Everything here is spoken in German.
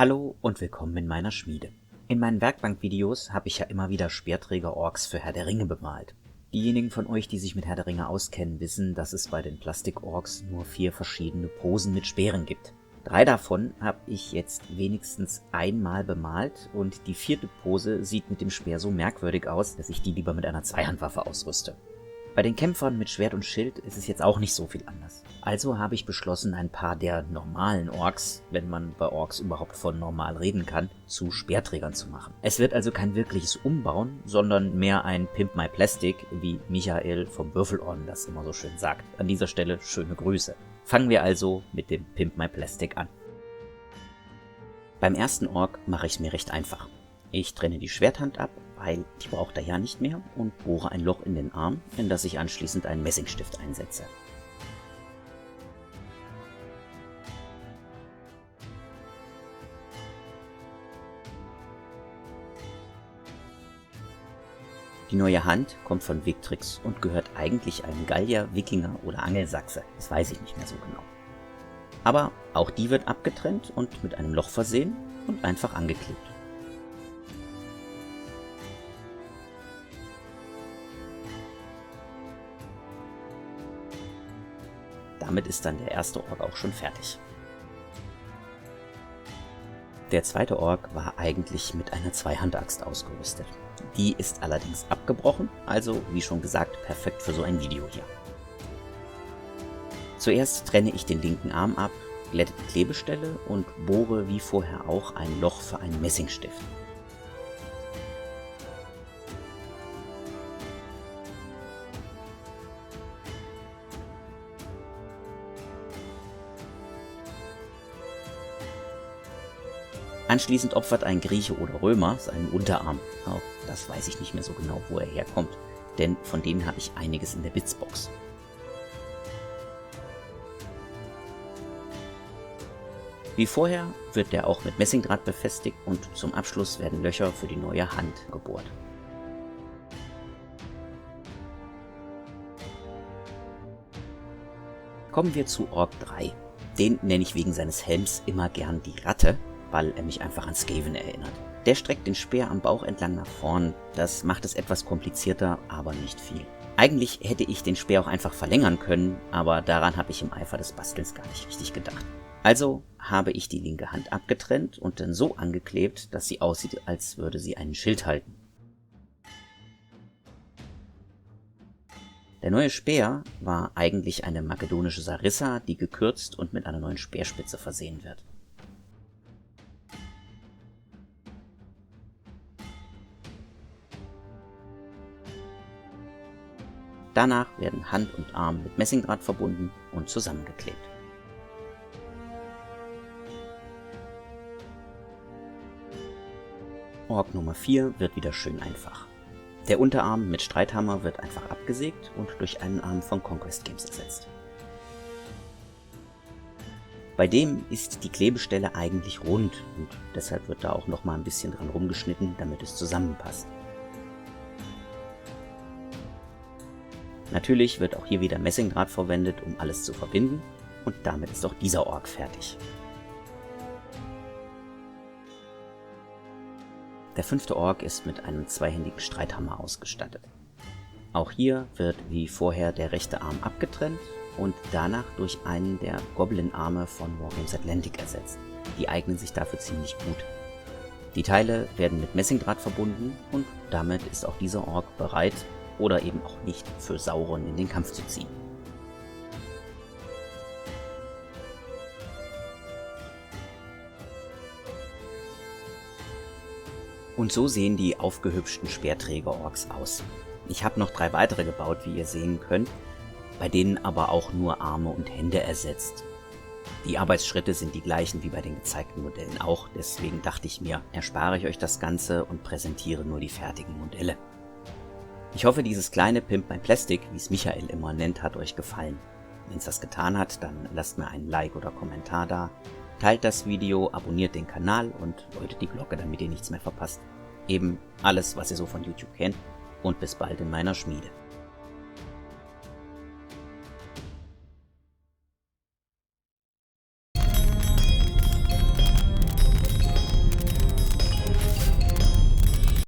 Hallo und willkommen in meiner Schmiede. In meinen Werkbankvideos habe ich ja immer wieder Speerträger-Orks für Herr der Ringe bemalt. Diejenigen von euch, die sich mit Herr der Ringe auskennen, wissen, dass es bei den Plastik-Orks nur 4 verschiedene Posen mit Speeren gibt. 3 davon habe ich jetzt wenigstens einmal bemalt und die 4. Pose sieht mit dem Speer so merkwürdig aus, dass ich die lieber mit einer Zweihandwaffe ausrüste. Bei den Kämpfern mit Schwert und Schild ist es jetzt auch nicht so viel anders. Also habe ich beschlossen, ein paar der normalen Orks, wenn man bei Orks überhaupt von normal reden kann, zu Speerträgern zu machen. Es wird also kein wirkliches Umbauen, sondern mehr ein Pimp My Plastic, wie Michael vom Würfelorden das immer so schön sagt. An dieser Stelle schöne Grüße. Fangen wir also mit dem Pimp My Plastic an. Beim ersten Ork mache ich es mir recht einfach. Ich trenne die Schwerthand ab, weil die braucht er ja nicht mehr, und bohre ein Loch in den Arm, in das ich anschließend einen Messingstift einsetze. Die neue Hand kommt von Victrix und gehört eigentlich einem Gallier, Wikinger oder Angelsachse, das weiß ich nicht mehr so genau. Aber auch die wird abgetrennt und mit einem Loch versehen und einfach angeklebt. Damit ist dann der erste Ork auch schon fertig. Der zweite Ork war eigentlich mit einer Zweihandaxt ausgerüstet. Die ist allerdings abgebrochen, also wie schon gesagt, perfekt für so ein Video hier. Zuerst trenne ich den linken Arm ab, glätte die Klebestelle und bohre wie vorher auch ein Loch für einen Messingstift. Anschließend opfert ein Grieche oder Römer seinen Unterarm. Auch das weiß ich nicht mehr so genau, wo er herkommt, denn von denen habe ich einiges in der Bitsbox. Wie vorher wird der auch mit Messingdraht befestigt und zum Abschluss werden Löcher für die neue Hand gebohrt. Kommen wir zu Ork 3. Den nenne ich wegen seines Helms immer gern die Ratte, weil er mich einfach an Skaven erinnert. Der streckt den Speer am Bauch entlang nach vorn, das macht es etwas komplizierter, aber nicht viel. Eigentlich hätte ich den Speer auch einfach verlängern können, aber daran habe ich im Eifer des Bastelns gar nicht richtig gedacht. Also habe ich die linke Hand abgetrennt und dann so angeklebt, dass sie aussieht, als würde sie einen Schild halten. Der neue Speer war eigentlich eine makedonische Sarissa, die gekürzt und mit einer neuen Speerspitze versehen wird. Danach werden Hand und Arm mit Messingdraht verbunden und zusammengeklebt. Ork Nummer 4 wird wieder schön einfach. Der Unterarm mit Streithammer wird einfach abgesägt und durch einen Arm von Conquest Games ersetzt. Bei dem ist die Klebestelle eigentlich rund und deshalb wird da auch noch mal ein bisschen dran rumgeschnitten, damit es zusammenpasst. Natürlich wird auch hier wieder Messingdraht verwendet, um alles zu verbinden, und damit ist auch dieser Ork fertig. Der 5. Ork ist mit einem zweihändigen Streithammer ausgestattet. Auch hier wird wie vorher der rechte Arm abgetrennt und danach durch einen der Goblin-Arme von Wargames Atlantic ersetzt. Die eignen sich dafür ziemlich gut. Die Teile werden mit Messingdraht verbunden und damit ist auch dieser Ork bereit, oder eben auch nicht, für Sauron in den Kampf zu ziehen. Und so sehen die aufgehübschten Speerträger-Orks aus. Ich habe noch 3 weitere gebaut, wie ihr sehen könnt, bei denen aber auch nur Arme und Hände ersetzt. Die Arbeitsschritte sind die gleichen wie bei den gezeigten Modellen auch, deswegen dachte ich mir, erspare ich euch das Ganze und präsentiere nur die fertigen Modelle. Ich hoffe, dieses kleine Pimp My Plastic, wie es Michael immer nennt, hat euch gefallen. Wenn es das getan hat, dann lasst mir einen Like oder Kommentar da, teilt das Video, abonniert den Kanal und läutet die Glocke, damit ihr nichts mehr verpasst. Eben alles, was ihr so von YouTube kennt, und bis bald in meiner Schmiede.